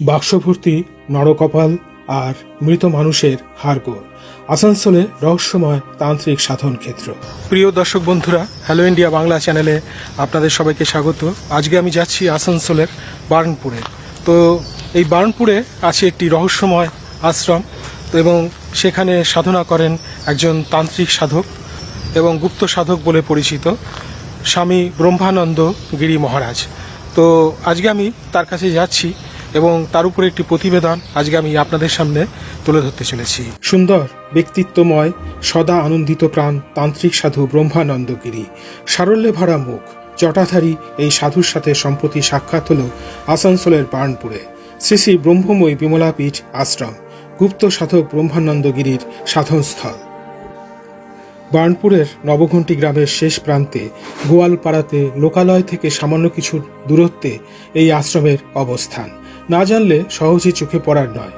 বাক্স ভর্তি নরকপাল আর মৃত মানুষের হাড়গোড়, আসানসোলে রহস্যময় তান্ত্রিক সাধন ক্ষেত্র। প্রিয় দর্শক বন্ধুরা, হ্যালো ইন্ডিয়া বাংলা চ্যানেলে আপনাদের সবাইকে স্বাগত। আজকে আমি যাচ্ছি আসানসোলের বার্নপুরে। তো এই বার্নপুরে আছে একটি রহস্যময় আশ্রম, তো এবং সেখানে সাধনা করেন একজন তান্ত্রিক সাধক এবং গুপ্ত সাধক বলে পরিচিত স্বামী ব্রহ্মানন্দ গিরি মহারাজ। তো আজকে আমি তার কাছে যাচ্ছি এবং তার উপরে একটি প্রতিবেদন আজকে আমি আপনাদের সামনে তুলে ধরতে চলেছি। সুন্দর ব্যক্তিত্বময়, সদা আনন্দিত প্রাণ তান্ত্রিক সাধু ব্রহ্মানন্দ গিরি, সারল্যে ভরা মুখ, জটাধারী এই সাধুর সাথে সম্প্রতি সাক্ষাৎ হল আসানসোলের বার্নপুরে। শ্রী শ্রী ব্রহ্মময়ী বিমলাপীঠ আশ্রম, গুপ্ত সাধক ব্রহ্মানন্দ গিরির সাধনস্থল। বার্নপুরের নবঘণ্টি গ্রামের শেষ প্রান্তে গোয়ালপাড়াতে লোকালয় থেকে সামান্য কিছু দূরত্বে এই আশ্রমের অবস্থান। না জানলে সহজেই চোখে পড়ার নয়।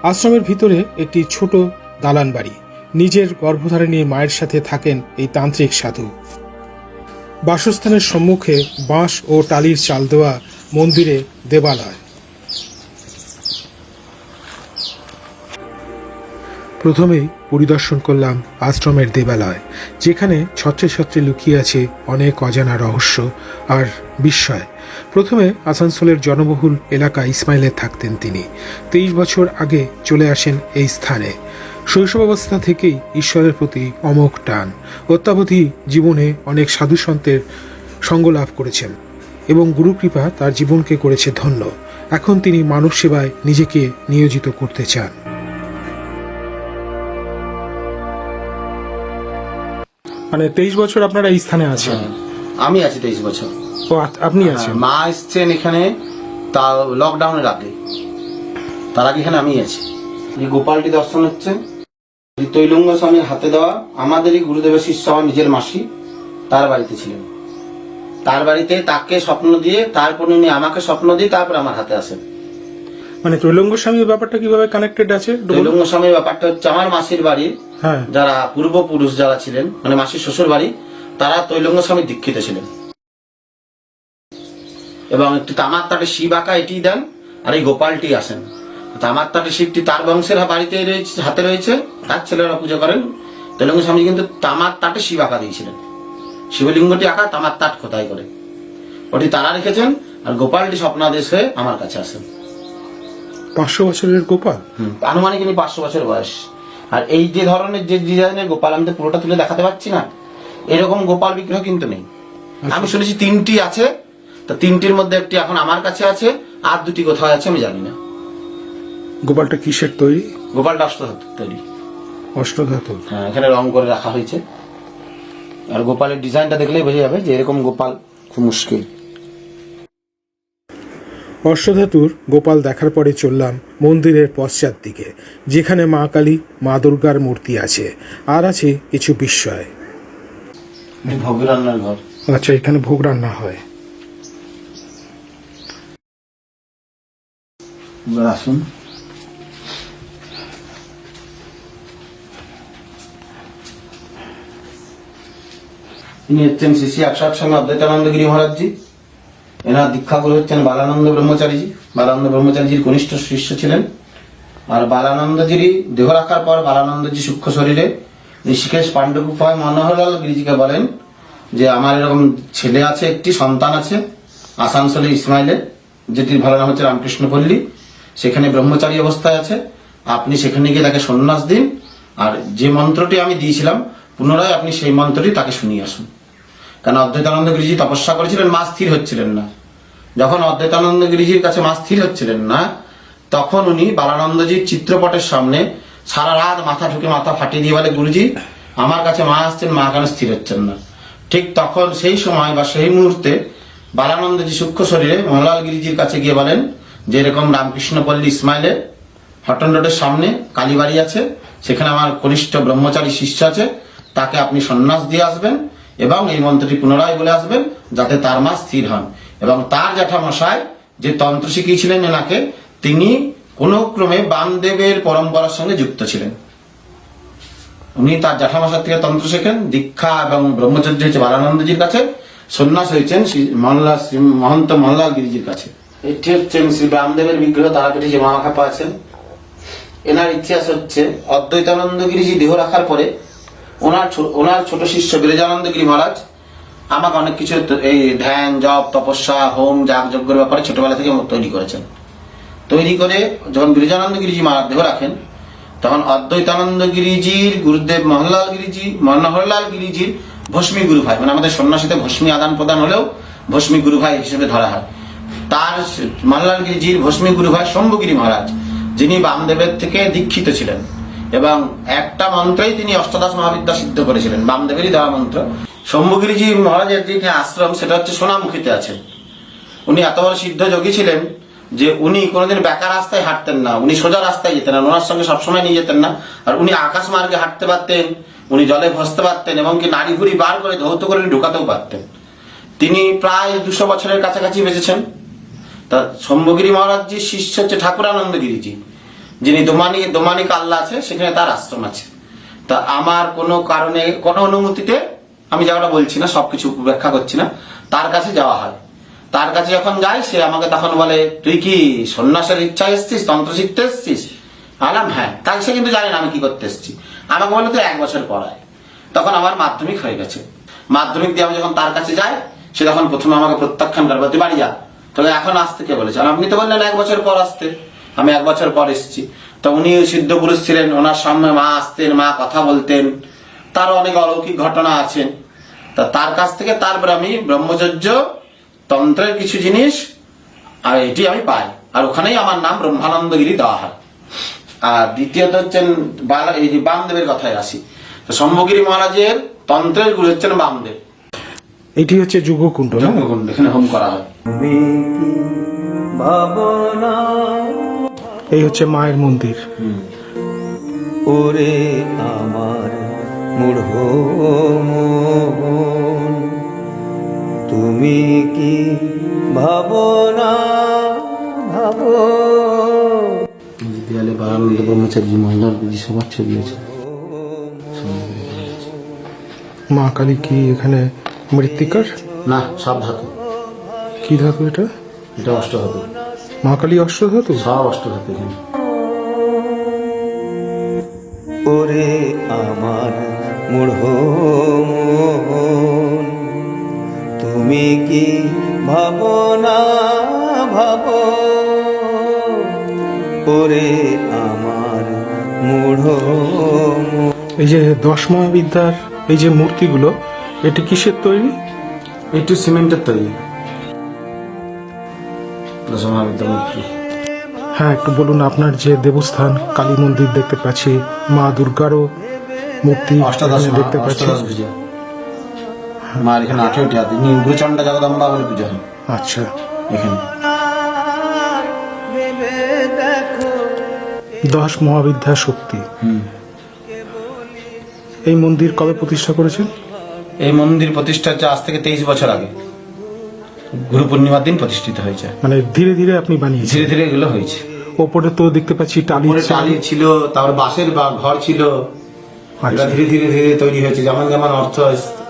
আশ্রমের ভিতরে একটি ছোট দালান বাড়ি। নিজের গর্ভধারিণী মায়ের সাথে থাকেন এই তান্ত্রিক সাধু। বাসস্থানের সম্মুখে বাঁশ ও টালির চাল দেওয়া মন্দিরে দেবালয়। প্রথমেই পরিদর্শন করলাম আশ্রমের দেবালয়, যেখানে ছত্রে ছত্রে লুকিয়ে আছে অনেক অজানা রহস্য আর বিস্ময়। প্রথমে আসানসোলের জনবহুল এলাকা ইসমাইলে থাকতেন তিনি। 23 বছর আগে চলে আসেন এই স্থানে। শৈশবাবস্থা থেকেই ঈশ্বরের প্রতি অমোঘ টান। অত্যাবধি জীবনে অনেক সাধু সন্তের সঙ্গ লাভ করেছেন এবং গুরুকৃপা তার জীবনকে করেছে ধন্য। এখন তিনি মানব সেবায় নিজেকে নিয়োজিত করতে চান। মানে 23 বছর আপনারা এই স্থানে আছেন? আমি আছি 23 বছর। ও, আপনি আছেন? মা এসছেন এখানে তা লকডাউনের আগে, তার আগে এখানে আমি আছি। এই গোপালটি দর্শন হচ্ছে তৈলঙ্গ স্বামীর হাতে দেওয়া, আমাদেরই গুরুদেবের শিষ্য, আমার নিজের মাসি তার বাড়িতে ছিলেন। তার বাড়িতে তাকে স্বপ্ন দিয়ে, তারপর উনি আমাকে স্বপ্ন দিয়ে তারপর আমার হাতে আসেন। মানে ত্রৈলঙ্গ স্বামীর ব্যাপারটা কিভাবে কানেক্টেড আছে? তৈলঙ্গ স্বামীর ব্যাপারটা হচ্ছে আমার মাসির বাড়ির যারা পূর্বপুরুষ যারা ছিলেন, মানে মাসির শ্বশুর বাড়ি, তারা তৈলঙ্গ স্বামীর দীক্ষিত ছিলেন এবং একটি তামার তাটে শিব আঁকা এটি দেন, আর এই গোপালটি আসেন। তামার তাটে শিবটি তার বংশের বাড়িতে রয়েছে, হাতে রয়েছে, তার ছেলেরা পুজো করেন। তৈলঙ্গ স্বামী কিন্তু তামার তাটে শিব আঁকা দিয়েছিলেন, শিবলিঙ্গটি আঁকা তামার তাট খোদাই করে, ওটি তারা রেখেছেন। আর গোপালটি স্বপ্নাদেশ হয়ে আমার কাছে আসেন। 500 বছরের গোপাল, আনুমানিক 500 বছর বয়স। আর এই যে ধরনের যে ডিজাইনের গোপাল, আমি তো পুরোটা তুলে দেখাতে পারছি না, এরকম গোপাল বিগ্রহ কিন্তু নেই। আমি শুনেছি 3টি আছে, তো 3টির মধ্যে একটি এখন আমার কাছে আছে, আর 2টি কোথায় আছে আমি জানি না। গোপালটা কিসের তৈরি? গোপালটা অষ্টধাতুর তৈরি। অষ্টধাতু? হ্যাঁ, এখানে রং করে রাখা হয়েছে। আর গোপালের ডিজাইনটা দেখলেই বোঝা যাবে যে এরকম গোপাল খুব মুশকিল। অষ্টধাতুর গোপাল দেখার পরে চললাম মন্দিরের পশ্চাৎ দিকে, যেখানে মা কালী, মা দুর্গার মূর্তি আছে, আর আছে কিছু বিস্ময়। ভোগ রান্নার ঘর। আচ্ছা, এখানে ভোগ রান্না হয়। আসুন। তিনি হচ্ছেন শ্রী শ্রী একশাত স্বামী অদ্বৈতানন্দ গিরি মহারাজজি। এনার দীক্ষাগুরু হচ্ছেন বালানন্দ ব্রহ্মচারীজি। বালানন্দ ব্রহ্মচারীজির কনিষ্ঠ শিষ্য ছিলেন। আর বালানন্দজিরই দেহ রাখার পর বালানন্দজি সূক্ষ্ম শরীরে ঋষিকেশ পাণ্ডবুফায় মনোহরলাল গিরিজিকে বলেন যে আমার এরকম ছেলে আছে, একটি সন্তান আছে আসানসোলে ইসমাইলে, যেটির ভালো নাম হচ্ছে রামকৃষ্ণপল্লী। সেখানে ব্রহ্মচারী অবস্থায় আছে, আপনি সেখানে গিয়ে তাকে সন্ন্যাস দিন, আর যে মন্ত্রটি আমি দিয়েছিলাম পুনরায় আপনি সেই মন্ত্রটি তাকে শুনিয়ে আসুন। কারণ অদ্বৈতানন্দ গিরিজি তপস্যা করেছিলেন, মা স্থির হচ্ছিলেন না। যখন অদ্বৈতানন্দ গিরিজির কাছে মা স্থির হচ্ছিলেন না, তখন উনি বালানন্দজির চিত্রপটের সামনে সারা রাত মাথা ঠুকে মাথা ফাটিয়ে দিয়ে বলে, গুরুজি আমার কাছে মা আসছেন, মা কেন স্থির হচ্ছেন না? ঠিক তখন সেই সময় বা সেই মুহূর্তে বালানন্দজি সূক্ষ্ম শরীরে মনোহরলাল গিরিজির কাছে গিয়ে বলেন যে এরকম রামকৃষ্ণপল্লী ইসমাইলে হটন রোডের সামনে কালীবাড়ি আছে, সেখানে আমার কনিষ্ঠ ব্রহ্মচারী শিষ্য আছে, তাকে আপনি সন্ন্যাস দিয়ে আসবেন এবং এই মন্ত্রটি পুনরায় বলে আসবেন, যাতে তার মা স্থির হন। এবং তার জ্যাঠামশাই যে তন্ত্র শিখিয়েছিলেন এনাকে, তিনি কোন ক্রমে বামদেবের পরম্পরার সঙ্গে যুক্ত ছিলেন। উনি তার জ্যাঠামশার থেকে তন্ত্র শেখেন, দীক্ষা এবং ব্রহ্মচর্য হয়েছে বালানন্দজির কাছে, সন্ন্যাস হয়েছেন মহন্ত মহনলাল গিরিজির কাছে। এটি হচ্ছে শ্রী বামদেবের বিগ্রহ, তারাপীঠে যে মহাখাপা আছেন। এনার ইতিহাস হচ্ছে অদ্বৈতানন্দ গিরিজি দেহ রাখার পরে ওনার ছোট শিষ্য বিরজানন্দ গিরি মহারাজ আমাকে অনেক কিছু এই ধ্যান, জপ, তপস্যা, হোম, যাগযজ্ঞের ব্যাপারে ছোটবেলা থেকে তৈরি করেছেন। তৈরি করে যখন বিরজানন্দ গিরিজি মহারাজ দেহ রাখেন, তখন অদ্বৈতানন্দ গিরিজির গুরুদেব মনোহরলাল গিরিজির ভস্মী গুরু ভাই, মানে আমাদের সন্ন্যাসীতে ভস্মী আদান প্রদান হলেও ভস্মী গুরু ভাই হিসেবে ধরা হয়। তার মনোহরলাল গিরিজির ভস্মী গুরু ভাই শম্ভুগিরি মহারাজ, যিনি বামদেবের থেকে দীক্ষিত ছিলেন এবং একটা মন্ত্রেই তিনি অষ্টাদশ মহাবিদ্যা সিদ্ধ করেছিলেন, বামদেবেরই দেওয়া মন্ত্র। শম্ভুগিরিজি মহারাজের যে আশ্রম, সেটা হচ্ছে সোনামুখীতে আছেন। উনি এত বড় সিদ্ধ যোগী ছিলেন যে উনি কোনোদিন বেকার রাস্তায় হাঁটতেন না, উনি সোজা রাস্তায় যেতেন না, ওনার সঙ্গে সবসময় নিয়ে যেতেন না। আর উনি আকাশ মার্গে হাঁটতে পারতেন, উনি জলে ভাসতে পারতেন, এবং কি নাড়ি ভুড়ি বার করে ধৌত করে ঢুকাতেও পারতেন। তিনি প্রায় 200 বছরের কাছাকাছি বেঁচেছেন। তা শম্ভুগিরি মহারাজজির শিষ্য হচ্ছে ঠাকুরানন্দ গিরিজি, যিনি দোমানি কাল্লা আছে, সেখানে তার আশ্রম আছে। তা আমার কোনো কারণে, কোনো অনুমতিতে আমি যাওয়াটা বলছি না, সবকিছু ব্যাখ্যা করছি না, তার কাছে যাওয়া হয়। তার কাছে যখন যাই, সে আমাকে তখন বলে, তুই কি সন্ন্যাসের ইচ্ছা এসছিস, তন্ত্র শিখতে এসছিস? বললাম হ্যাঁ। তাই সে কিন্তু জানে না আমি কি করতে এসছি। আমাকে বলে তুই 1 বছর পড়ায়। তখন আমার মাধ্যমিক হয়ে গেছে। মাধ্যমিক দিয়ে আমি যখন তার কাছে যাই, সে তখন প্রথমে আমাকে প্রত্যাখ্যান করবে, তুই বাড়ি যা, তোকে এখন আসতে কে বলেছে? আর আপনি তো বললেন 1 বছর পর আসতে। আমি 1 বছর পর এসেছি। তো উনি সিদ্ধ পুরুষ ছিলেন, ওনার সামনে মা আসতেন, মা কথা বলতেন, তারও অনেক অলৌকিক ঘটনা আছে। তা তার কাছ থেকে তারপরে আমি ব্রহ্মচর্য, তন্ত্রের কিছু জিনিস আর এটি আমি পাই। আর ওখানেই আমার নাম ব্রহ্মানন্দগিরি দেওয়া হয়। আর দ্বিতীয়ত হচ্ছেন এই যে বামদেবের কথায় আসি। তো শম্ভুগিরি মহারাজের তন্ত্রের গুরু হচ্ছেন বামদেব। এটি হচ্ছে যোগকুণ্ড না? যোগকুণ্ড, এখানে হোম করা হয়। এই হচ্ছে মায়ের মন্দির। ওরে আমার মূঢ় মন, তুমি কি ভাবনা ভাবো। দেয়ালে বারানন্দ ব্রহ্মচারী মহিলার সবার ছবি আছে। মা কালী কি এখানে মৃত্তিকার? না, সব ধাতু। কি ধাতু এটা? এটা অষ্টধাতু। মা কালী অষ্টধাতু? সব অষ্টধাতু এখানে। ওরে আমার মূঢ় মন, তুমি কি ভাবনা ভাবো। ওরে আমার মূঢ় মন। এই যে 10 মহাবিদ্যার এই যে মূর্তিগুলো, এটি কিসের তৈরি? একটু সিমেন্টের তৈরি দশমহাবিদ্যা মূর্তি। হ্যাঁ, একটু বলুন। আপনার যে দেবস্থান কালী মন্দির দেখতে পাচ্ছি, মা দুর্গারও মূর্তি এখানে দেখতে পাচ্ছি। মার এখানে 18টি হাত, উগ্রচণ্ডা জগদম্বা বলে পূজা হয় আচ্ছা, এখানে। 10 মহাবিদ্যা শক্তি। এই মন্দির কবে প্রতিষ্ঠা করেছেন? এই মন্দির প্রতিষ্ঠা হচ্ছে আজ থেকে 23 বছর আগে, গুরু পূর্ণিমার দিন প্রতিষ্ঠিত হয়েছে। মানে ধীরে ধীরে আপনি বানিয়েছেন? ধীরে ধীরে এগুলো হয়েছে। ওপরে তো দেখতে পাচ্ছি টালি ছিল, তারপর বাঁশের ঘর ছিল। এটা ধীরে ধীরে ধীরে তৈরি হয়েছে, যেমন যেমন অর্থ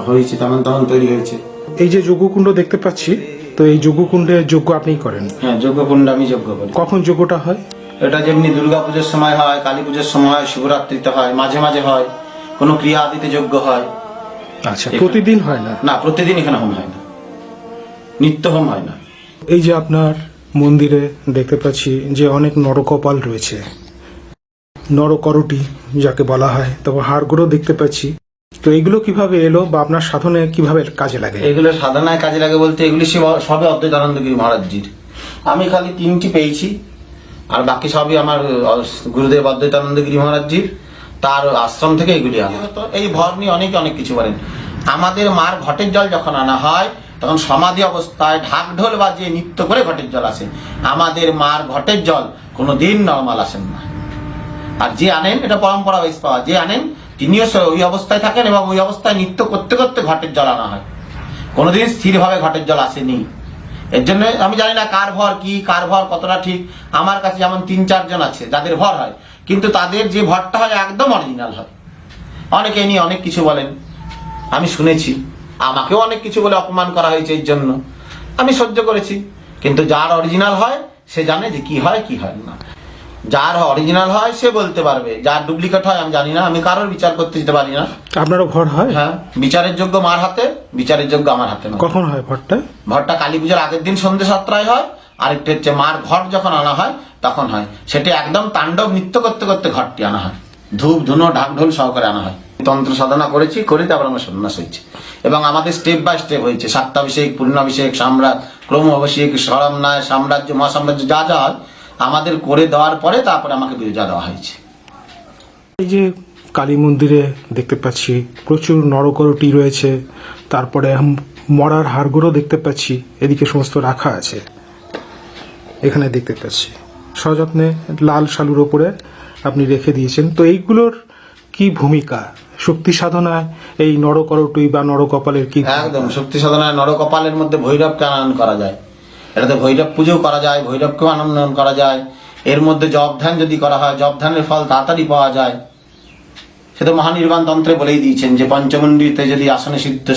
হয়েছে তেমন তেমন তৈরি হয়েছে। এই যে যজ্ঞকুণ্ড দেখতে পাচ্ছি, তো এই যজ্ঞকুণ্ডে যজ্ঞ আপনি করেন? হ্যাঁ, যজ্ঞকুণ্ড আমি যজ্ঞ করি। কখন যজ্ঞটা হয়? এটা যেমনি দুর্গাপুজোর সময় হয়, কালী পুজোর সময় হয়, শিবরাত্রিতে হয়, মাঝে মাঝে হয়, কোনো ক্রিয়া আদিতে যজ্ঞ হয়। আচ্ছা, প্রতিদিন হয় না? না, প্রতিদিন এখানে হোম হয় না, নিত্য হোম হয় না। এই যে আপনার মন্দিরে দেখতে পাচ্ছি যে অনেক নরকপাল রয়েছে, নরকরটি যাকে বলা হয়, তারপর হাড়গুলো দেখতে পাচ্ছি। তো এগুলো কিভাবে এলো বা আপনার সাধনে কিভাবে কাজে লাগে? এগুলো সাধনায় কাজে লাগে বলতে এগুলি সবে অদ্বৈতানন্দগিরি মহারাজজির। আমি খালি 3টি পেয়েছি, আর বাকি সবই আমার গুরুদেব অদ্বৈতানন্দগিরি মহারাজজির, তার আশ্রম থেকে এগুলি আনা। এই ভর নিয়ে অনেকে অনেক কিছু বলেন। আমাদের মার ঘটের জল যখন আনা হয়, তখন সমাধি অবস্থায় ঢাক ঢোল বাজিয়ে নৃত্য করে ঘটের জল আসে। আমাদের মার ঘটের জল কোনোদিন নর্মাল আসেন না। আর যে আনেন, এটা পরম্পরা বেশ পাওয়া, যে আনেন তিনিও ওই অবস্থায় থাকেন এবং ওই অবস্থায় নৃত্য করতে করতে ঘটের জল আনা হয়। কোনোদিন স্থিরভাবে ঘটের জল আসেনি। এর জন্য আমি জানি না কার ভর কি, কার ভর কতটা ঠিক। আমার কাছে যেমন 3-4 জন আছে যাদের ভর হয়, কিন্তু তাদের যে ভরটা হয় একদম অরিজিনাল হয়। অনেকে নিয়ে অনেক কিছু বলেন, আমি শুনেছি, আমাকেও অনেক কিছু বলে অপমান করা হয়েছে। এর জন্য আমি সহ্য করেছি, কিন্তু যার অরিজিনাল হয় সে জানে যে কি হয় কি হয় না। যার অরিজিনাল হয় সে বলতে পারবে, যার ডুপ্লিকেট হয় আমি জানি না, আমি কারোর বিচার করতে যেতে পারি না। আপনারও ঘর হয়? হ্যাঁ, বিচারের যোগ্য মার হাতে, বিচারের যোগ্য আমার হাতে নয়। কখন হয় ভরটা? ভরটা কালী পুজোর আগের দিন সন্ধ্যে 7টায় হয়, আরেকটা হচ্ছে মার ঘর যখন আনা হয় তখন হয়। সেটা একদম তাণ্ডব নৃত্য করতে করতে ঘরটি আনা হয়, ধূপ ধুনো ঢাক ঢোল সহকারে আনা হয়। তন্ত্র সাধনা করেছি, করে তারপর আমরা সন্ন্যাস হয়েছি। এবং আমাদের স্টেপ বাই স্টেপ হয়েছে, সাত্তাভিষেক, পূর্ণাভিষেক, সম্রাট, ক্রম অভিষেক, স্বরমনায়, সাম্রাজ্য, মহাসাম্রাজ্য যা যা হয় আমাদের করে দেওয়ার পরে তারপরে আমাকে বিরজা দেওয়া হয়েছে। এই যে কালী মন্দিরে দেখতে পাচ্ছি প্রচুর নরকরটি রয়েছে, তারপরে মরার হাড়গুলো দেখতে পাচ্ছি, এদিকে সমস্ত রাখা আছে। এখানে দেখতে পাচ্ছি সযত্নে লাল শালুর ওপরে আপনি রেখে দিয়েছেন। তো এইগুলোর কি ভূমিকা শক্তি সাধনায়, এই নরকরটি বা নরকপালের কি? একদম শক্তি সাধনায় নরকপালের মধ্যে ভৈরবকে আনয়ন করা যায়, এটাতে ভৈরব পুজো করা যায়, ভৈরবকেও আনয়ন করা যায়। এর মধ্যে জপ ধ্যান যদি করা হয় জপ ধ্যানের ফল তাড়াতাড়ি পাওয়া যায়। সে তো মহানির্বাণ তন্ত্রে বলেই দিয়েছেন যে পঞ্চমন্ডিতে যদি আসনে সিদ্ধ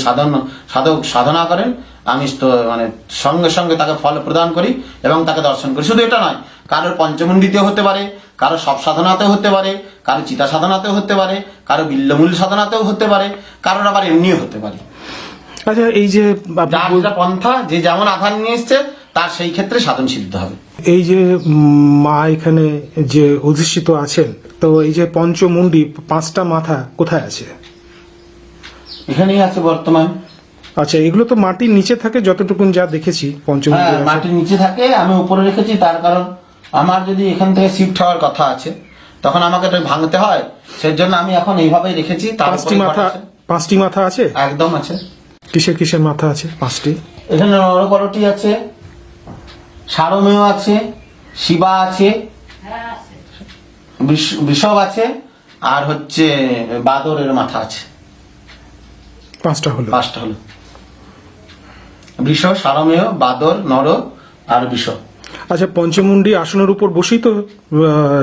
সাধক সাধনা করেন আমি মানে সঙ্গে সঙ্গে তাকে ফল প্রদান করি এবং তাকে দর্শন করি। শুধু এটা নয়, কারোর পঞ্চমন্ডিতেও হতে পারে, কারো সব সাধনাতেও হতে পারে, কারো চিতা সাধনাতেও হতে পারে, কারো বিল্লমূল সাধনাতেও হতে পারে, কারোর আবার এমনিও হতে পারে। আচ্ছা, এই যে যার যেটা পন্থা, যে যেমন আধার নিয়ে এসছে তার সেই ক্ষেত্রে সাধন সিদ্ধ হবে। এই যে মা এখানে যে অধিষ্ঠিত আছেন, তো এই যে পঞ্চমুণ্ডি 5টা মাথা কোথায় আছে? এখানেই আছে বর্তমান। আচ্ছা, এগুলো তো মাটির নিচে থাকে যতটুকুন যা দেখেছি পঞ্চমুণ্ডি। হ্যাঁ, মাটির নিচে থাকে, আমি উপরে রেখেছি। তার কারণ আমার যদি এখান থেকে শিফট হওয়ার কথা আছে তখন আমাকে এটা ভাঙতে হয়, সেই জন্য আমি এখন এইভাবেই রেখেছি। তার 5টি মাথা আছে? একদম আছে। কিসের কিসের মাথা আছে 5টি? এখানে নরকরটি আছে, সারমেয় আছে, শিবা আছে, বৃষভ আছে, আর হচ্ছে বাদরের মাথা আছে। 5টা হলো? 5টা হলো বৃষ, সারমেয়, বাদর, নর আর বৃষ। আচ্ছা, পঞ্চমুণ্ডি আসনের উপর বসেই তো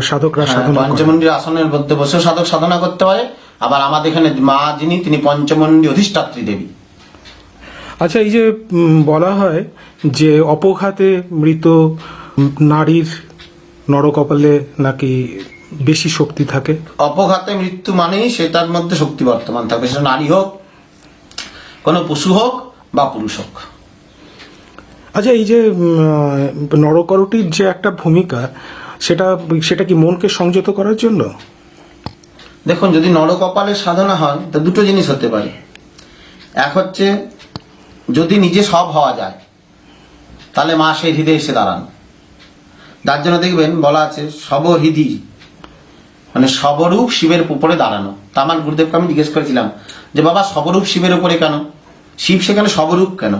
সাধকরা সাধনা করেন। পঞ্চমন্ডির আসনের মধ্যে বসে সাধক সাধনা করতে পারে। আবার আমাদের এখানে মা যিনি, তিনি পঞ্চমন্ডি অধিষ্ঠাত্রী দেবী। আচ্ছা, এই যে বলা হয় যে অপঘাতে মৃত নারীর নরকপালে নাকি বেশি শক্তি থাকে। অপঘাতে মৃত্যু মানেই সেটার মধ্যে শক্তি বর্তমান থাকবে, সেটা নারী হোক, কোনো পশু হোক বা পুরুষ হোক। আচ্ছা, এই যে নরকরটির যে একটা ভূমিকা, সেটা কি মনকে সংযত করার জন্য? দেখুন, যদি নরকপালের সাধনা হয় তা দুটো জিনিস হতে পারে। এক হচ্ছে যদি নিজে সব হওয়া যায় তাহলে মা সেই হৃদে এসে দাঁড়ান। যার জন্য দেখবেন বলা আছে সবহৃদি, মানে সবরূপ শিবের উপরে দাঁড়ানো। তা আমার গুরুদেবকে আমি জিজ্ঞেস করেছিলাম যে বাবা সবরূপ শিবের উপরে কেন, শিব সেখানে সবরূপ কেন?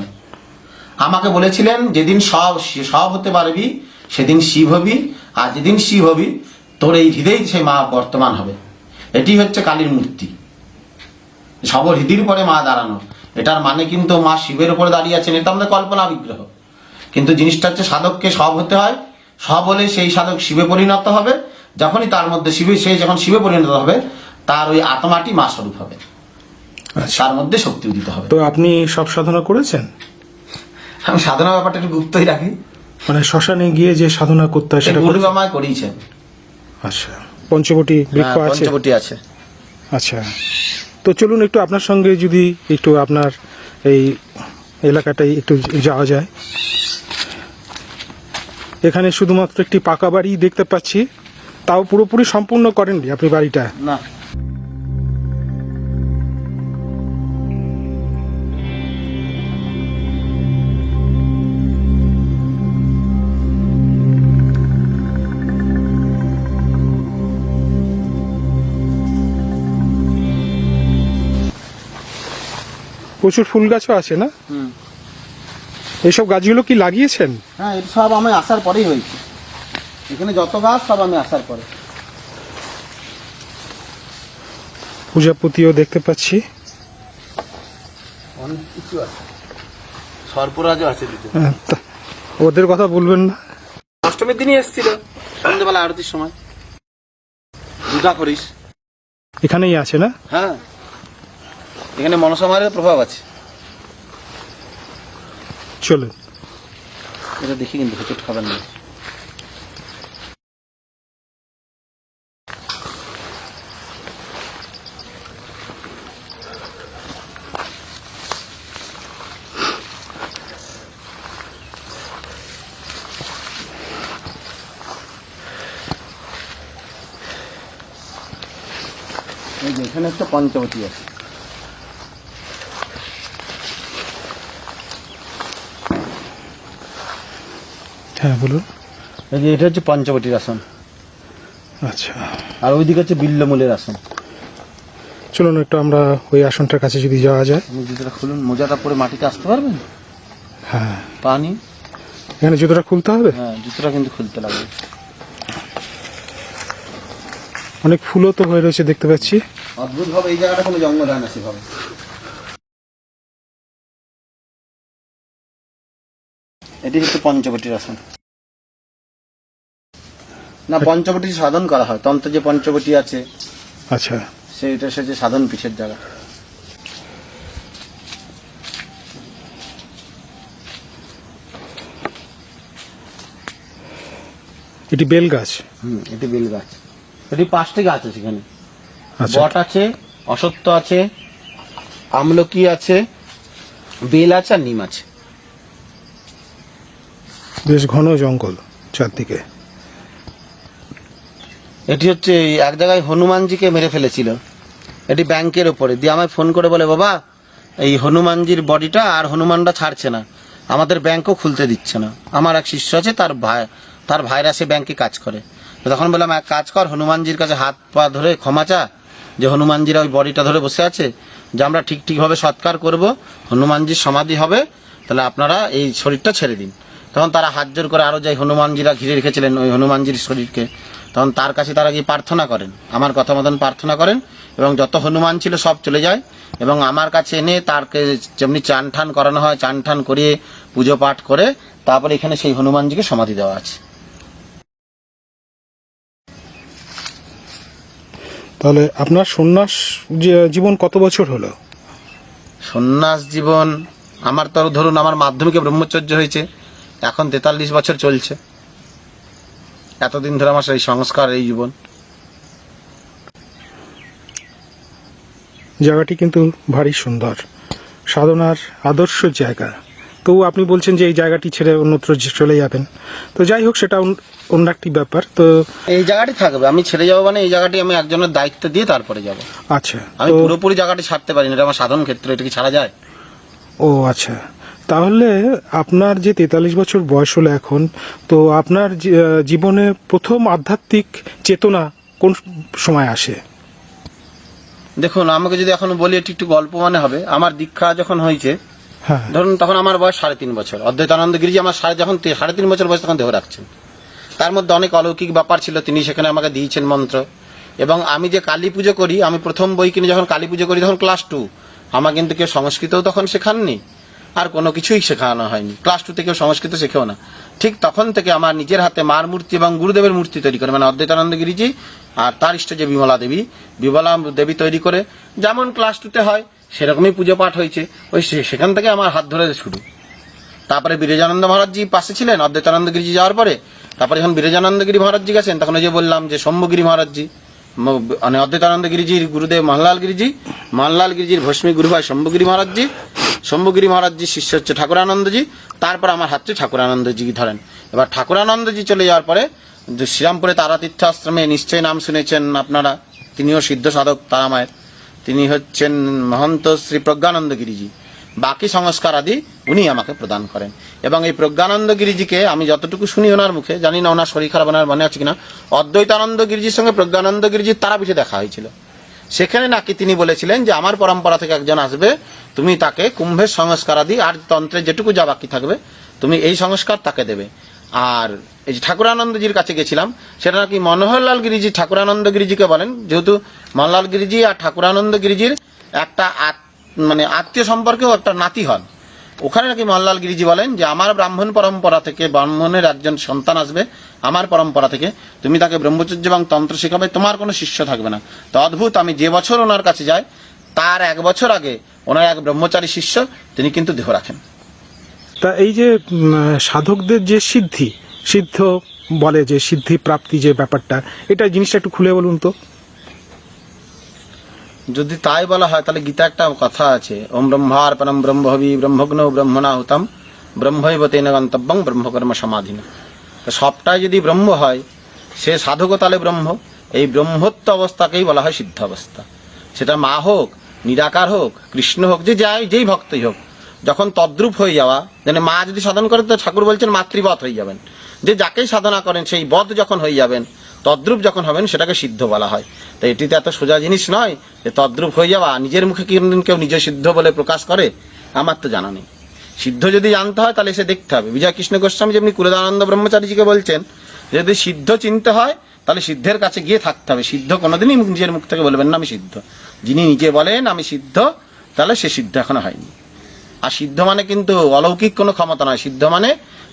আমাকে বলেছিলেন যেদিন সব হতে পারবি সেদিন শিব হবি, আর যেদিন শিব হবি তোর এই হৃদয় সেই মা বর্তমান হবে। এটি হচ্ছে কালীর মূর্তি, সবহৃদির পরে মা দাঁড়ানো। এটার মানে কিন্তু মা শিবের উপরে দাঁড়িয়ে আছেন, এটা আমাদের কল্পনা বিগ্রহ। কিন্তু জিনিসটা হচ্ছে সাধককে সব হতে হয়, সব হলে সেই সাধক শিবে পরিণত হবে। যখনই তার মধ্যে যখন শিবে পরিণত হবে তার ওই আত্মাটি মা স্বরূপ হবে, তার মধ্যে শক্তি উদিত হবে। তো আপনি সব সাধনা করেছেন? আমি সাধনা ব্যাপারটা একটু গুপ্তই রাখি, মানে শ্মশানে গিয়ে যে সাধনা করতে হয় সেটা গুরু আমায় করিয়েছেন। আচ্ছা, পঞ্চবটি বৃক্ষ আছে? পঞ্চবটি আছে। আচ্ছা, তো চলুন একটু আপনার সঙ্গে যদি একটু আপনার এই এলাকাটাই একটু যাওয়া যায়। এখানে শুধুমাত্র একটি পাকা বাড়ি দেখতে পাচ্ছি, তাও পুরোপুরি সম্পূর্ণ করেননি আপনি বাড়িটা? না, প্রচুর ফুল গাছও আছে না? এইসব গাছগুলো কি লাগিয়েছেন? হ্যাঁ, এটা সব আমি আসার পরেই হয়েছে। এখানে যত গাছ সব আমি আসার পরে। পূজাপতিও দেখতে পাচ্ছি, অনেক কিছু আছে, সর্পরাজও আছে দুটো। ওদের কথা বলবেন না? অষ্টমীর দিনই এসেছিল সন্ধ্যেবেলা আরতির সময়। পূজা করিস এখানেই আছে না? হ্যাঁ, এখানে মনসা মায়ের প্রভাব আছে। চলুন। এটা দেখি কিন্তু হোঁচট খাবেন না। এই যে এখানে একটা পঞ্চবতী আছে। হ্যাঁ বলুন। এই যে এটা হচ্ছে পঞ্চবতীর আসন, আচ্ছা, আর ওইদিকে হচ্ছে বিল্লমূলের আসন। চলুন একটু আমরা ওই আসনটার কাছে যদি যাওয়া যায়। আপনি জুতোটা খুলুন, মোজাটা পরে মাটিতে আসতে পারবেন? হ্যাঁ, পানি, এখানে জুতোটা খুলতে হবে। হ্যাঁ জুতোটা কিন্তু খুলতে লাগবে। অনেক ফুলও তো হয়ে রয়েছে দেখতে পাচ্ছি। অদ্ভুত ভাবে এই জায়গাটা কোনো জঙ্গল হয় না সেভাবে। এটি হচ্ছে পঞ্চবটির আসন। না, পঞ্চবটি সাধন করা হয়, তন্ত্রে যে পঞ্চবটি আছে আচ্ছা, সেইটা সে যে সাধন পীঠের জায়গা। এটি বেল গাছ। এটি বেল গাছ। এটি 5টি গাছ আছে সেখানে। আচ্ছা, বট আছে, অশ্বত্থ আছে, আমলকি আছে, বেল আছে আর নিম আছে। বেশ ঘন জঙ্গল চারদিকে। এটি হচ্ছে এক জায়গায় হনুমানজিকে মেরে ফেলেছিল, এটি ব্যাংকের ওপরে দিয়ে আমায় ফোন করে বলে, বাবা এই হনুমানজির বডিটা আর হনুমানটা ছাড়ছে না, আমাদের ব্যাংকও খুলতে দিচ্ছে না। আমার এক শিষ্য আছে, তার ভাইরাসে ব্যাংকে কাজ করে। তো তখন বললাম, এক কাজ কর, হনুমানজির কাছে হাত পা ধরে ক্ষমা চা, যে হনুমানজিরা ওই বডিটা ধরে বসে আছে, যে আমরা ঠিকভাবে সৎকার করব, হনুমানজির সমাধি হবে, তাহলে আপনারা এই শরীরটা ছেড়ে দিন। তখন তারা হাত জোর করে, আরও যাই হনুমানজিরা ঘিরে রেখেছিলেন ওই হনুমানজির শরীরকে, তখন তার কাছে তারা গিয়ে প্রার্থনা করেন, আমার কথা মতন প্রার্থনা করেন, এবং যত হনুমান ছিল সব চলে যায়। এবং আমার কাছে এনে তারকে যেমনি চান ঠান করানো হয়, চান ঠান করিয়ে পুজো পাঠ করে তারপরে এখানে সেই হনুমানজিকে সমাধি দেওয়া আছে। তাহলে আপনার সন্ন্যাস জীবন কত বছর হলো? সন্ন্যাস জীবন আমার তো ধরুন, আমার মাধ্যমিকে ব্রহ্মচর্য হয়েছে, এখন 43 বছর চলছে। এতদিন ধরে আমার সেই সংস্কার, এই জীবন। জায়গাটি কিন্তু ভারী সুন্দর, সাধনার আদর্শ জায়গা। তো আপনি বলছেন যে এই জায়গাটি ছেড়ে অন্যত্র চলে যাবেন, তো যাই হোক সেটা অন্য একটি ব্যাপার। তো এই জায়গাটি থাকবে, আমি ছেড়ে যাবো মানে এই জায়গাটি আমি একজনের দায়িত্ব দিয়ে তারপরে যাব। আচ্ছা, আমি তো পুরোপুরি জায়গাটি ছাড়তে পারি না, এটা আমার সাধন ক্ষেত্র, এটা কি ছাড়া যায়? ও আচ্ছা, তাহলে আপনার যে 43 বছর বয়স হলো এখন, তো আপনার জীবনে প্রথম আধ্যাত্মিক চেতনা কোন সময় আসে? দেখুন, আমাকে যদি এখন বলি এটি একটু গল্প মনে হবে। আমার দীক্ষা যখন হয়েছে, হ্যাঁ, ধরুন তখন আমার বয়স 3.5 বছর। অদ্বৈতানন্দ গিরিজি আমার যখন 3.5 বছর বয়স তখন দেহ রাখছেন। তার মধ্যে অনেক অলৌকিক ব্যাপার ছিল, তিনি সেখানে আমাকে দিয়েছেন মন্ত্র। এবং আমি যে কালী পুজো করি, আমি প্রথম বই কিনে যখন কালী পুজো করি তখন ক্লাস 2। আমার কিন্তু কেউ সংস্কৃতও তখন শেখাননি, আর কোনো কিছুই শেখানো হয়নি। ক্লাস 2 কেউ সংস্কৃত শেখেও না। ঠিক তখন থেকে আমার নিজের হাতে মার মূর্তি এবং গুরুদেবের মূর্তি তৈরি করে, মানে অদ্বৈতানন্দ গিরিজি আর তার ইষ্ট যে বিমলা দেবী তৈরি করে, যেমন ক্লাস 2-তে হয় সেরকমই পুজো পাঠ হয়েছে। ওই সেখান থেকে আমার হাত ধরে শুরু। তারপরে বিরজানন্দ মহারাজজি পাশে ছিলেন অদ্বৈতানন্দ গিরিজি যাওয়ার পরে। তারপরে যখন বিরজানন্দ গিরি মহারাজজি গেছেন, তখন ওই যে বললাম যে শম্ভুগিরি মহারাজজি, মানে অদ্বৈতানন্দ গিরিজির গুরুদেব মানলাল গিরিজির ভস্মী গুরু ভাই শম্ভুগিরি মহারাজজির শিষ্য হচ্ছে ঠাকুরানন্দজি। তারপর আমার হাতটি ঠাকুরানন্দজি ধরেন। এবার ঠাকুরানন্দজি চলে যাওয়ার পরে শ্রীরামপুরে তারাতীর্থ আশ্রমে নিশ্চয়ই নাম শুনেছেন আপনারা, তিনিও সিদ্ধ সাধক তারামায়ের, তিনি হচ্ছেন মহন্ত শ্রী প্রজ্ঞানন্দ গিরিজি। বাকি সংস্কার আদি উনি আমাকে প্রদান করেন। এবং এই প্রজ্ঞানন্দ গিরিজিকে আমি যতটুকু শুনি ওনার মুখে, জানি না ওনার শরীর খারাপ ওনার মনে আছে কিনা, অদ্বৈতানন্দ গিরিজির সঙ্গে প্রজ্ঞানন্দ গিরিজির তারাপীঠে দেখা হয়েছিল। সেখানে নাকি তিনি বলেছিলেন যে আমার পরম্পরা থেকে একজন আসবে, তুমি তাকে কুম্ভের সংস্কার আদি আর তন্ত্রে যেটুকু যা বাকি থাকবে তুমি এই সংস্কার তাকে দেবে। আর এই যে ঠাকুরানন্দজির কাছে গেছিলাম, সেটা নাকি মনোহরলাল গিরিজি ঠাকুরানন্দ গিরিজিকে বলেন, যেহেতু মনোহরলাল গিরিজি আর ঠাকুরানন্দ গিরিজির একটা মানে আত্মীয় সম্পর্কেও একটা নাতি হন। ওখানে নাকি মনোহরলাল গিরিজি বলেন যে আমার ব্রাহ্মণ পরম্পরা থেকে ব্রাহ্মণের একজন সন্তান আসবে আমার পরম্পরা থেকে, তুমি তাকে ব্রহ্মচর্য এবং তন্ত্র শেখাবে, তোমার কোনো শিষ্য থাকবে না। তো অদ্ভুত, আমি যে বছর ওনার কাছে যাই তার 1 বছর আগে ওনার এক ব্রহ্মচারী শিষ্য তিনি কিন্তু দেহ রাখেন। তা এই যে সাধকদের যে সিদ্ধ বলে যে সিদ্ধি প্রাপ্তি যে ব্যাপারটা, এটা জিনিসটা একটু খুলে বলুন তো। যদি তাই বলা হয় তাহলে গীতা একটা কথা আছে, ওম ব্রহ্মার্পণম ব্রহ্মভি ব্রহ্মগ্ন ব্রহ্মণাহুতম ব্রহ্মৈব তেন গন্তব্যং ব্রহ্মকর্ম সমাধিন। তো সবটাই যদি ব্রহ্ম হয়, সে সাধকও তাহলে ব্রহ্ম। এই ব্রহ্মত্ব অবস্থাকেই বলা হয় সিদ্ধ অবস্থা। সেটা মা হোক, নিরাকার হোক, কৃষ্ণ হোক, যেই ভক্তই হোক, যখন তদ্রূপ হয়ে যাওয়া, মানে মা যদি সাধন করে তো ঠাকুর বলছেন মাতৃবৎ হয়ে যাবেন, যে যাকেই সাধনা করেন সেই বধ যখন হয়ে যাবেন, তদ্রূপ যখন হবেন, সেটাকে সিদ্ধ বলা হয়। তো এটি তো এত সোজা জিনিস নয় যে তদ্রূপ হয়ে যাওয়া। নিজের মুখে কেউ নিজে সিদ্ধ বলে প্রকাশ করে, আমার তো জানা নেই। সিদ্ধ যদি জানতে হয় তাহলে এসে দেখতে হবে। বিজয় কৃষ্ণ গোস্বামী যেমনি কুলদানন্দ ব্রহ্মচারীজিকে বলছেন, যদি সিদ্ধ চিনতে হয় তাহলে সিদ্ধের কাছে গিয়ে থাকতে হবে। সিদ্ধ কোনোদিনই নিজের মুখ থেকে বলবেন না আমি সিদ্ধ। যিনি নিজে বলেন আমি সিদ্ধ, তাহলে সে সিদ্ধ এখনো হয়নি। আর সিদ্ধ মানে কিন্তু অলৌকিক কোনো ক্ষমতা নয়। সিদ্ধ মানে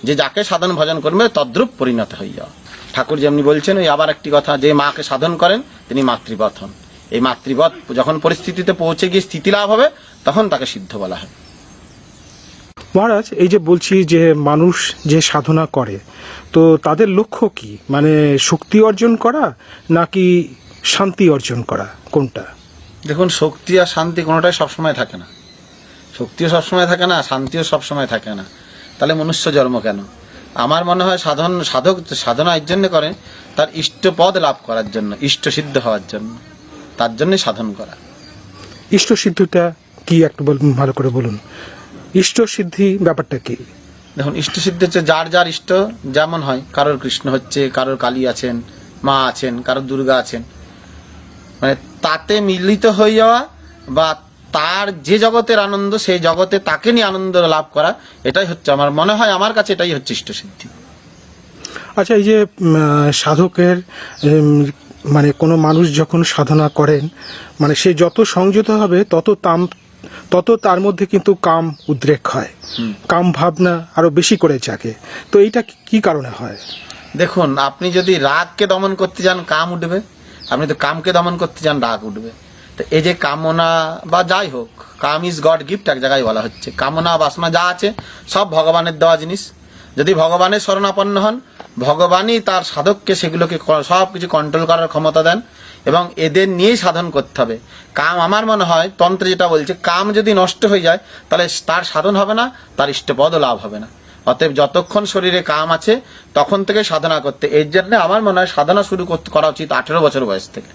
যে যাকে সাধন ভজন করবে তদ্রূপ পরিণত হয়ে যাওয়া। ঠাকুর যেমনি বলছেন, ওই আবার একটি কথা, যে মাকে সাধন করেন তিনি মাতৃবৎ হন। এই মাতৃবৎ যখন পরিস্থিতিতে পৌঁছে গিয়ে স্থিতি লাভ হবে, তখন তাকে সিদ্ধ বলা হয়। মহারাজ, এই যে বলছি যে মানুষ যে সাধনা করে, তো তাদের লক্ষ্য কি? মানে শক্তি অর্জন করা নাকি শান্তি অর্জন করা, কোনটা? দেখুন, শক্তি আর শান্তি কোনোটাই সবসময় থাকে না। শক্তিও সবসময় থাকে না, শান্তিও সবসময় থাকে না। তাহলে মনুষ্য জন্ম কেন? আমার মনে হয় সাধক সাধনা এর জন্য করেন তার ইষ্টপদ লাভ করার জন্য, ইষ্ট সিদ্ধ হওয়ার জন্য, তার জন্যই সাধন করা। ইষ্ট সিদ্ধিটা কি একটু ভালো করে বলুন। ইষ্ট সিদ্ধি ব্যাপারটা কি? দেখুন, ইষ্ট সিদ্ধ হচ্ছে যার যার ইষ্ট যেমন হয়। কারোর কৃষ্ণ হচ্ছে, কারোর কালী আছেন, মা আছেন, কারোর দুর্গা আছেন। মানে তাতে মিলিত হয়ে যাওয়া, বা তার যে জগতের আনন্দ সেই জগতে তাকে নিয়ে আনন্দ লাভ করা, এটাই হচ্ছে আমার মনে হয়, আমার কাছে এটাই হচ্ছে ইষ্ট সিদ্ধি। আচ্ছা, এই যে সাধকের মানে কোনো মানুষ যখন সাধনা করেন, মানে সে যত সংযত হবে তত তার মধ্যে কিন্তু কাম উদ্রেক হয়, কাম ভাবনা আরো বেশি করে জাগে। তো এইটা কি কারণে হয়? দেখুন, আপনি যদি রাগকে দমন করতে যান কাম উঠবে, আপনি তো কামকে দমন করতে যান রাগ উঠবে। তো এই যে কামনা বা যাই হোক, কাম ইজ গড গিফট এক জায়গায় বলা হচ্ছে। কামনা বাসনা যা আছে সব ভগবানের দেওয়া জিনিস। যদি ভগবানের শরণাপন্ন হন, ভগবানই তার সাধককে সেগুলোকে সব কিছু কন্ট্রোল করার ক্ষমতা দেন, এবং এদের নিয়েই সাধন করতে হবে। কাম, আমার মনে হয় তন্ত্রে যেটা বলছে, কাম যদি নষ্ট হয়ে যায় তাহলে তার সাধন হবে না, তার ইষ্টপদও লাভ হবে না। অতএব যতক্ষণ শরীরে কাম আছে তখন থেকে সাধনা করতে। এর জন্য আমার মনে হয় সাধনা শুরু করা উচিত 18 বছর বয়স থেকে।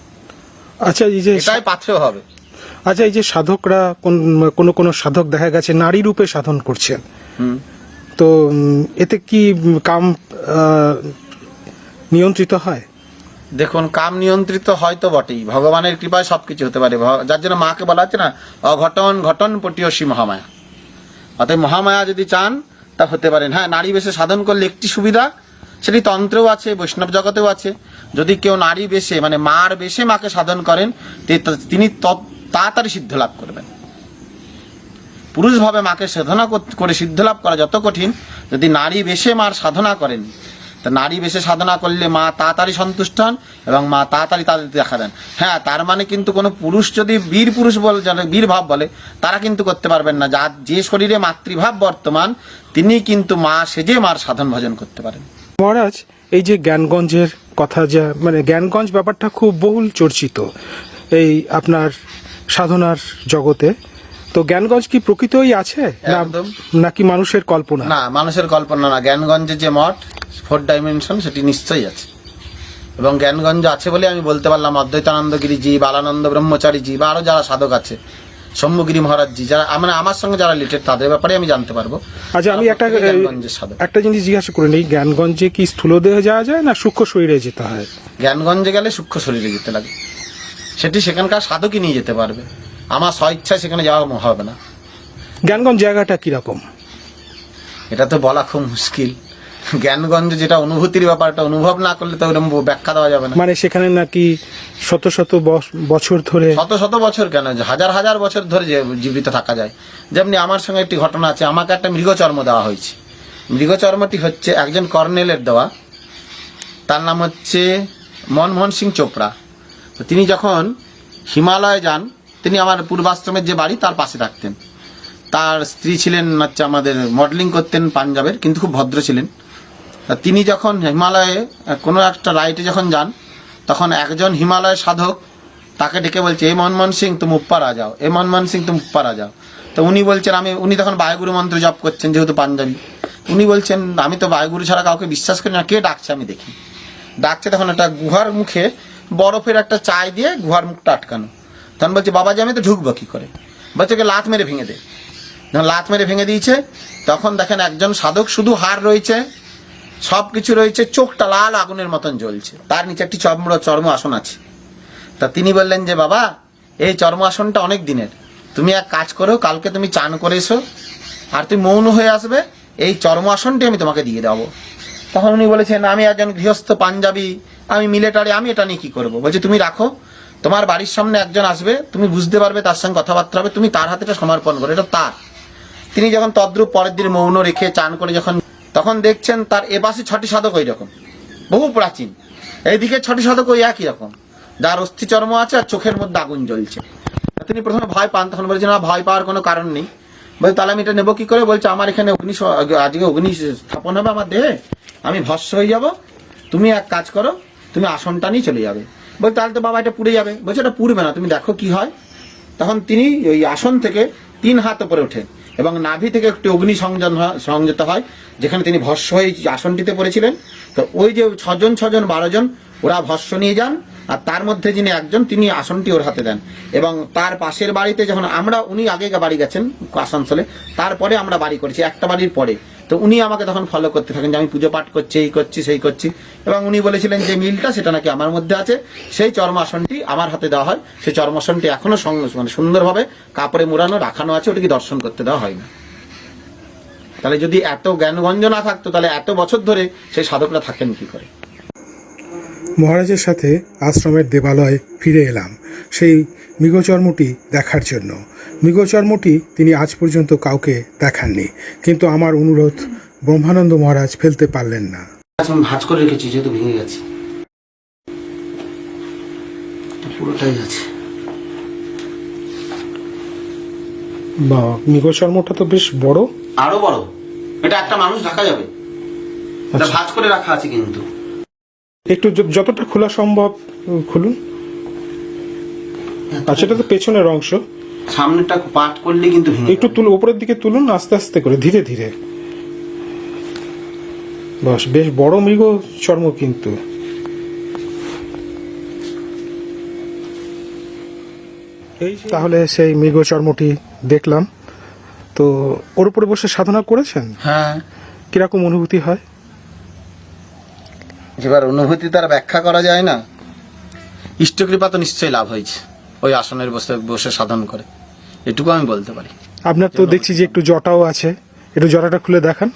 আচ্ছা, এই যে এটাই পাথেয় হবে। আচ্ছা, এই যে সাধকরা কোন সাধক দেখা গেছে নারী রূপে সাধন করছেন, তো এতে কি কাম নিয়ন্ত্রিত হয়? দেখুন, কাম নিয়ন্ত্রিত হয় তো বটেই, ভগবানের কৃপায় সবকিছু হতে পারে। যার জন্য মাকে বলা হচ্ছে না, অঘটন ঘটন পটিয়সী মহামায়া। অতএব মহামায়া যদি চান তা হতে পারেন। হ্যাঁ, নারী বেশে সাধন করলে একটি সুবিধা, সেটি তন্ত্রেও আছে, বৈষ্ণব জগতেও আছে। যদি কেউ নারী বেশে মানে মার বেশে মাকে সাধন করেন, তিনি তাড়াতাড়ি সিদ্ধ লাভ করবেন। পুরুষভাবে মাকে সাধনা করে সিদ্ধ লাভ করা যত কঠিন, যদি নারী বেশে মার সাধনা করেন, তা নারী বেশে সাধনা করলে মা তাড়াতাড়ি সন্তুষ্ট হন এবং মা তাড়াতাড়ি তাদের দেখা দেন। হ্যাঁ, তার মানে কিন্তু কোনো পুরুষ যদি বীর পুরুষ বলে, বীর ভাব বলে, তারা কিন্তু করতে পারবেন না। যে শরীরে মাতৃভাব বর্তমান, তিনি কিন্তু মা সেজে মার সাধন ভজন করতে পারেন। মহারাজ, এই যে জ্ঞানগঞ্জের কথা, যা মানে জ্ঞানগঞ্জ ব্যাপারটা খুব বহুল চর্চিত এই আপনার সাধনার জগতে, তো জ্ঞানগঞ্জ কি প্রকৃতই আছে নাকি মানুষের কল্পনা? না, মানুষের কল্পনা না। জ্ঞানগঞ্জে যে মঠ 4 ডাইমেনশন, সেটি নিশ্চয়ই আছে। এবং জ্ঞানগঞ্জ আছে বলে আমি বলতে পারলাম অদ্বৈতানন্দগিরিজি, বালানন্দ ব্রহ্মচারীজি, বা আরো যারা সাধক আছে, শম্ভুগিরি মহারাজজি, যারা আমার সঙ্গে যারা রিলেটেড, তাদের ব্যাপারে আমি জানতে পারবো। আচ্ছা, আমি একটা জিনিস জিজ্ঞাসা করে নিই, জ্ঞানগঞ্জে কি স্থূলদেহে যাওয়া যায় না সূক্ষ্ম শরীরে যেতে হয়? জ্ঞানগঞ্জে গেলে সূক্ষ্ম শরীরে যেতে লাগে। সেটি সেখানকার সাধকই নিয়ে যেতে পারবে, আমার স্বইচ্ছায় সেখানে যাওয়া হবে না। জ্ঞানগঞ্জ জায়গাটা কিরকম এটা তো বলা খুব মুশকিল। জ্ঞানগঞ্জ যেটা অনুভূতির ব্যাপারটা, অনুভব না করলে তো ওরকম ব্যাখ্যা দেওয়া যাবে না। মানে সেখানে নাকি শত শত বছর ধরে, শত বছর কেন, হাজার হাজার বছর ধরে জীবিত থাকা যায়। যেমনি আমার সঙ্গে একটি ঘটনা আছে, আমাকে একটা মৃগচর্ম দেওয়া হয়েছে। মৃগচর্মটি হচ্ছে একজন কর্নেলের দেওয়া, তার নাম হচ্ছে মনমোহন সিং চোপড়া। তো তিনি যখন হিমালয়ে যান, তিনি আমার পূর্বাশ্রমের যে বাড়ি তার পাশে থাকতেন। তার স্ত্রী ছিলেন হচ্ছে আমাদের মডেলিং করতেন পাঞ্জাবের, কিন্তু খুব ভদ্র ছিলেন। তা তিনি যখন হিমালয়ে কোনো একটা রাইডে যখন যান, তখন একজন হিমালয়ের সাধক তাকে ডেকে বলছে, এ মনমোহন সিং তুমি উপর আ যাও, এ মনমোহন সিং তুমি উপর আ যাও। তো উনি বলছেন উনি তখন বায়ুগুরু মন্ত্র জপ করছেন, যেহেতু পাঞ্জাবি। উনি বলছেন আমি তো বায়ুগুরু ছাড়া কাউকে বিশ্বাস করি না, কে ডাকছে আমি দেখি। ডাকছে তখন একটা গুহার মুখে বরফের একটা চাই দিয়ে গুহার মুখটা আটকানো। তখন বলছে বাবাজি আমি তো ঢুকবো কি করে? বলছে ওকে লাত মেরে ভেঙে দে। যখন লাত মেরে ভেঙে দিয়েছে, তখন দেখেন একজন সাধক, শুধু হাড় রয়েছে, সব কিছু রয়েছে, চোখটা লাল আগুনের মতন জ্বলছে, তার নিচে একটি চর্ম আসন আছে। তা তিনি বললেন যে বাবা এই চর্ম আসনটা অনেক দিনের, তুমি এক কাজ করো, কালকে তুমি চান করে এসো আর তুমি মৌন হয়ে আসবে, এই চর্ম আসনটি আমি তোমাকে দিয়ে দেবো। তখন উনি বলেছেন আমি একজন গৃহস্থ পাঞ্জাবি, আমি মিলিটারি, আমি এটা নিয়ে কি করবো? বলছে তুমি রাখো, তোমার বাড়ির সামনে একজন আসবে, তুমি বুঝতে পারবে, তার সঙ্গে কথাবার্তা হবে, তুমি তার হাতে এটা সমর্পণ করো, এটা তার। তিনি যখন তদ্রূপ পরের দিন মৌন রেখে চান করে যখন, তখন দেখছেন তার এপাশে 6টি সাধক ওই রকম, বহু প্রাচীন, এইদিকে 6টি সাধক ওই একই রকম, যার অস্থি চর্ম আছে আর চোখের মধ্যে আগুন জ্বলছে। তিনি প্রথমে ভয় পান, তখন বলছেন না ভয় পাওয়ার কোনো কারণ নেই। বলছে তাহলে আমি এটা নেবো কি করে? বলছে আমার এখানে আজকে অগ্নি স্থাপন হবে আমার দেহে, আমি ভস্ম হয়ে যাব, তুমি এক কাজ করো, তুমি আসনটা নিয়ে চলে যাবে। বলছে তাহলে তো বাবা এটা পুড়ে যাবে। বলছে এটা পুড়বে না, তুমি দেখো কি হয়। তখন তিনি ওই আসন থেকে 3 হাত উপরে ওঠেন এবং নাভি থেকে একটি অগ্নি সংযত হয়, যেখানে তিনি ভস্ম হয়ে আসনটিতে পড়েছিলেন। তো ওই যে 6 জন 12 জন ওরা ভস্ম নিয়ে যান, আর তার মধ্যে যিনি একজন, তিনি আসনটি ওর হাতে দেন। এবং তার পাশের বাড়িতে যখন উনি আগে বাড়ি গেছেন আসানসোলে, তারপরে আমরা বাড়ি করেছি, একটা বাড়ির পরে। তো উনি আমাকে তখন ফলো করতে থাকেন যে আমি পুজো পাঠ করছি, এই করছি সেই করছি। এবং উনি বলেছিলেন যে মিলটা সেটা নাকি আমার মধ্যে আছে, সেই চর্মাসনটি আমার হাতে দেওয়া হয়, সেই চর্মাসনটি এখনো মানে সুন্দরভাবে কাপড়ে মোড়ানো রাখানো আছে, ওটাকে দর্শন করতে দেওয়া হয় না। তাহলে যদি এত জ্ঞানগঞ্জ না থাকতো, তাহলে এত বছর ধরে সেই সাধকরা থাকেন কি করে? মহারাজের সাথে আশ্রমের দেবালয়ে ফিরে এলাম সেই মৃগচর্মটি দেখার জন্য। মৃগচর্মটি তিনি আজ পর্যন্ত কাউকে দেখাননি, কিন্তু আমার অনুরোধ ব্রহ্মানন্দ মহারাজ ফেলতে পারলেন না। ভাঁজ করে রেখেছি, যেহেতু ভেঙে গেছে, পুরোটাই আছে। বা মৃগচর্মটা তো বেশ বড়, আরো বড়, এটা একটা মানুষ ঢাকা যাবে, এটা ভাঁজ করে রাখা আছে। কিন্তু একটু যতটা খোলা সম্ভব খুলুন। আচ্ছা, এটা তো পেছনের অংশ, সামনেটা পাট করলে কিন্তু একটু তুলুন, উপরের দিকে তুলুন, আস্তে আস্তে করে, ধীরে ধীরে। বাস, বেশ বড় মৃগ চর্ম কিন্তু। তাহলে সেই মৃগ চর্মটি দেখলাম, তো ওর উপরে বসে সাধনা করেছেন? হ্যাঁ। কিরকম অনুভূতি হয়? এবার অনুভূতি তার ব্যাখ্যা করা যায় না। ইষ্টকৃপা তো নিশ্চয়ই লাভ হয়েছে ওই আসনের বসে সাধন করে, এটুকু আমি বলতে পারি। আপনার তো দেখছি যে একটু জটাও আছে, একটু জটাটা খুলে দেখান।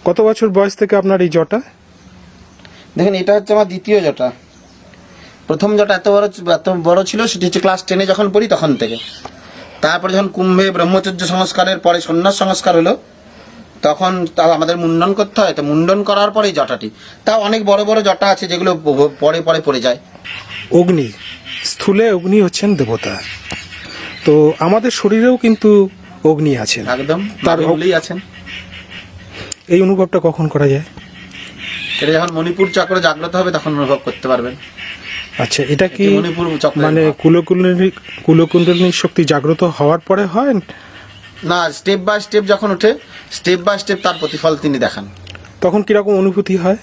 কত বছর বয়স থেকে আপনার এই জটা? দেখেন, এটা হচ্ছে আমার দ্বিতীয় জটা। প্রথম জটা এত বড় ছিল, সেটি হচ্ছে ক্লাস 10-এ যখন পড়ি তখন থেকে। তারপরে যখন কুম্ভে ব্রহ্মচর্য সংস্কারের পরে সন্ন্যাস সংস্কার হলো, তখন তাও আমাদের মুন্ডন করতে হয়। তো মুন্ডন করার পরে জটাটি, তাও অনেক বড় বড় জটা আছে যেগুলো পরে পরে পড়ে যায়। অগ্নি, স্থূলে অগ্নি হচ্ছেন দেবতা, তো আমাদের শরীরেও কিন্তু অগ্নি আছেন, একদম তার বলেই আছেন। এই অনুভবটা কখন করা যায়? এটা যখন মণিপুর চক্র জাগ্রত হবে তখন অনুভব করতে পারবেন। আচ্ছা, এটা কি মণিপুর চক্র মানে কুলকুণ্ডলিনী শক্তি জাগ্রত হওয়ার পরে হয় না? স্টেপ বাই স্টেপ যখন ওঠে, স্টেপ বাই স্টেপ তার প্রতিফল তিনি দেখান। তখন কিরকম অনুভূতি হয়?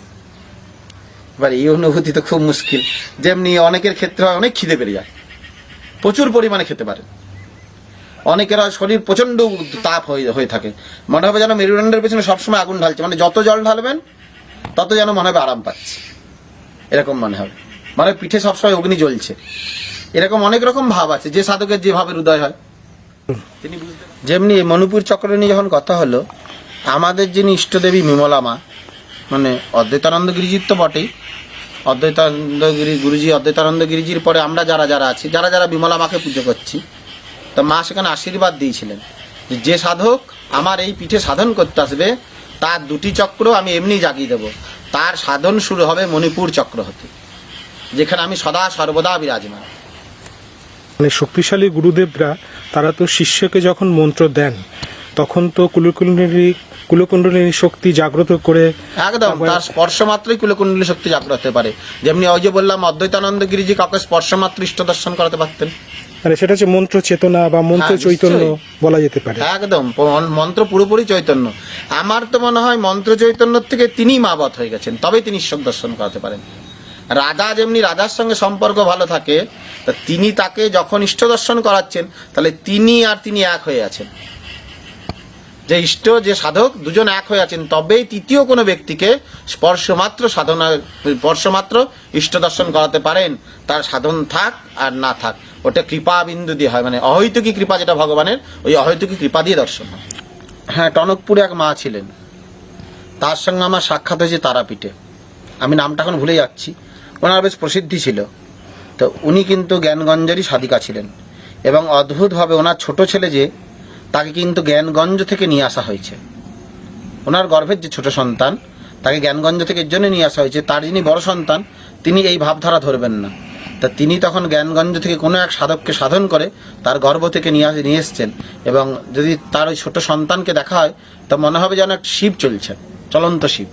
এবার এই অনুভূতি তো খুব মুশকিল। যেমনি অনেকের ক্ষেত্রে হয় অনেক খিদে বেড়ে যায়, প্রচুর পরিমাণে খেতে পারে। অনেকের হয় শরীর প্রচন্ড তাপ হয়ে থাকে, মনে হবে যেন মেরুদণ্ডের পেছনে সবসময় আগুন ঢালছে, মানে যত জল ঢালবেন তত যেন মনে হবে আরাম পাচ্ছে, এরকম মনে হবে, মানে পিঠে সবসময় অগ্নি জ্বলছে। এরকম অনেক রকম ভাব আছে, যে সাধকের যেভাবে হৃদয় হয় তিনি বুঝতে। যেমনি মণিপুর চক্র নিয়ে যখন কথা হলো, আমাদের যিনি ইষ্টদেবী বিমলা মা, মানে অদ্বৈতানন্দ গিরিজির তো বটেই, অদ্বৈতানন্দ গিরিজির পরে আমরা যারা আছি, যারা বিমলা মাকে পুজো করছি, তা মা সেখানে আশীর্বাদ দিয়েছিলেন যে সাধক আমার এই পিঠে সাধন করতে আসবে, তার 2টি চক্র আমি এমনি জাগিয়ে দেব। তার সাধন শুরু হবে মণিপুর চক্র হতে, যেখানে আমি সদা সর্বদা বিরাজমান। মানে শক্তিশালী গুরুদেবরা তারা তো শিষ্যকে যখন মন্ত্র দেন তখন তো কুলকুণ্ডলিনী শক্তি জাগ্রত করে একদম তার স্পর্শ মাত্রই কুলকুণ্ডলী শক্তি জাগ্রত হতে পারে। যেমনি ওই যে বললাম অদ্বৈতানন্দ গিরিজি কাউকে স্পর্শ মাত্র ইষ্ট দর্শন করাতে পারতেন। মানে সেটা হচ্ছে মন্ত্র চেতনা বা মন্ত্র হ্যাঁ, চৈতন্য নিশ্চয়ই। বলা যেতে পারে। একদম মন্ত্র পুরোপুরি চৈতন্য। আমার তো মনে হয় মন্ত্র চৈতন্যর থেকে তিনিই মাবত হয়ে গেছেন, তবেই তিনি ঈশ্বর দর্শন করাতে পারেন। রাজা যেমনি রাজার সঙ্গে সম্পর্ক ভালো থাকে, তা তিনি তাকে যখন ইষ্ট দর্শন করাচ্ছেন তাহলে তিনি এক হয়ে আছেন। যে ইষ্ট যে সাধক দুজন এক হয়ে আছেন, তবেই তৃতীয় কোনো ব্যক্তিকে স্পর্শমাত্র ইষ্ট দর্শন করাতে পারেন, তার সাধন থাক আর না থাক। ওটা কৃপা বিন্দু দিয়ে হয়, মানে অহৈতুকী কৃপা যেটা ভগবানের, ওই অহৈতুকী কৃপা দিয়ে দর্শন হয়। হ্যাঁ, টনকপুরে এক মা ছিলেন, তার সঙ্গে আমার সাক্ষাৎ হয়েছে তারাপীঠে। আমি নামটা এখন ভুলে যাচ্ছি, ওনার বেশ প্রসিদ্ধি ছিল। তো উনি কিন্তু জ্ঞানগঞ্জেরই সাধিকা ছিলেন, এবং অদ্ভুতভাবে ওনার ছোট ছেলে যে, তাকে কিন্তু জ্ঞানগঞ্জ থেকে নিয়ে আসা হয়েছে। ওনার গর্ভের যে ছোট সন্তান, তাকে জ্ঞানগঞ্জ থেকে এর জন্য নিয়ে আসা হয়েছে, তার যিনি বড় সন্তান তিনি এই ভাবধারা ধরবেন না। তা তিনি তখন জ্ঞানগঞ্জ থেকে কোনো এক সাধককে সাধন করে তার গর্ভ থেকে নিয়ে এসছেন, এবং যদি তার ওই ছোট সন্তানকে দেখা হয় তা মনে হবে যেন একটা শিব চলছে, চলন্ত শিব।